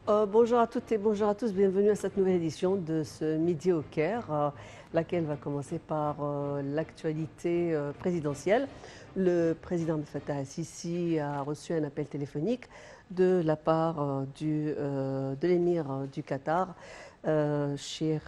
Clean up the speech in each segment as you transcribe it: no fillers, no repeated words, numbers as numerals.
Bonjour à toutes et bonjour à tous, bienvenue à cette nouvelle édition de ce Midi au Caire, laquelle va commencer par l'actualité présidentielle. Le président Abdel Fattah el-Sisi a reçu un appel téléphonique de la part de l'émir du Qatar, Cheikh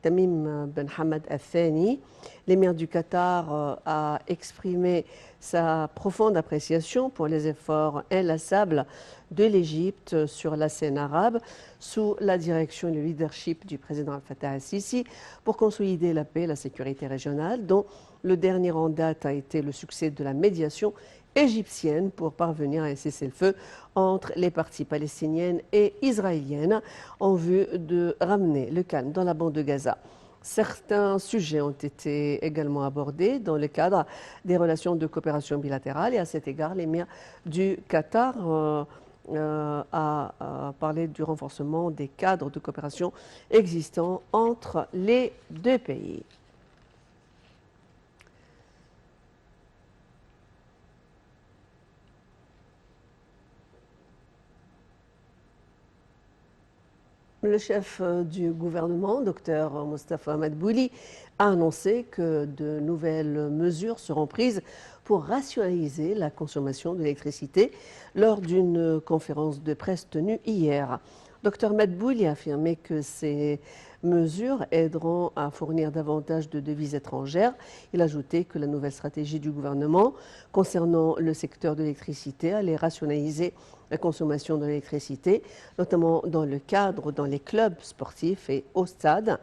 Tamim Ben Hamad Al Thani. L'émir du Qatar a exprimé sa profonde appréciation pour les efforts inlassables de l'Égypte sur la scène arabe sous la direction et le leadership du président Al-Fattah al-Sisi pour consolider la paix et la sécurité régionale, dont le dernier en date a été le succès de la médiation égyptienne pour parvenir à un cessez-le-feu entre les parties palestiniennes et israéliennes en vue de ramener le calme dans la bande de Gaza. Certains sujets ont été également abordés dans le cadre des relations de coopération bilatérale et à cet égard, l'émir du Qatar a parlé du renforcement des cadres de coopération existants entre les deux pays. Le chef du gouvernement, Dr Mostafa Madbouli, a annoncé que de nouvelles mesures seront prises pour rationaliser la consommation d'électricité lors d'une conférence de presse tenue hier. Dr Madbouli a affirmé que ces mesures aideront à fournir davantage de devises étrangères. Il a ajouté que la nouvelle stratégie du gouvernement concernant le secteur de l'électricité allait rationaliser la consommation de l'électricité, notamment dans le cadre dans les clubs sportifs et au stade.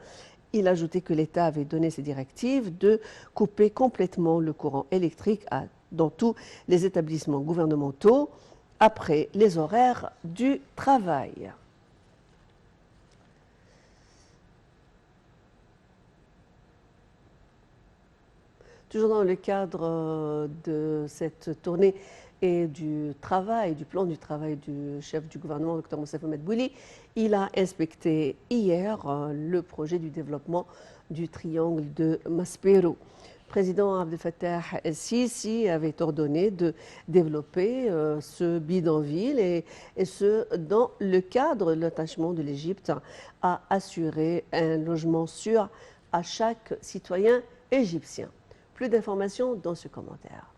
Il a ajouté que l'État avait donné ses directives de couper complètement le courant électrique dans tous les établissements gouvernementaux après les horaires du travail. Toujours dans le cadre de cette tournée et du travail, du plan du travail du chef du gouvernement, Dr Mostafa Madbouli, il a inspecté hier le projet du développement du triangle de Maspero. Le président Abdel Fattah el-Sisi avait ordonné de développer ce bidonville et ce dans le cadre de l'attachement de l'Égypte à assurer un logement sûr à chaque citoyen égyptien. Plus d'informations dans ce commentaire.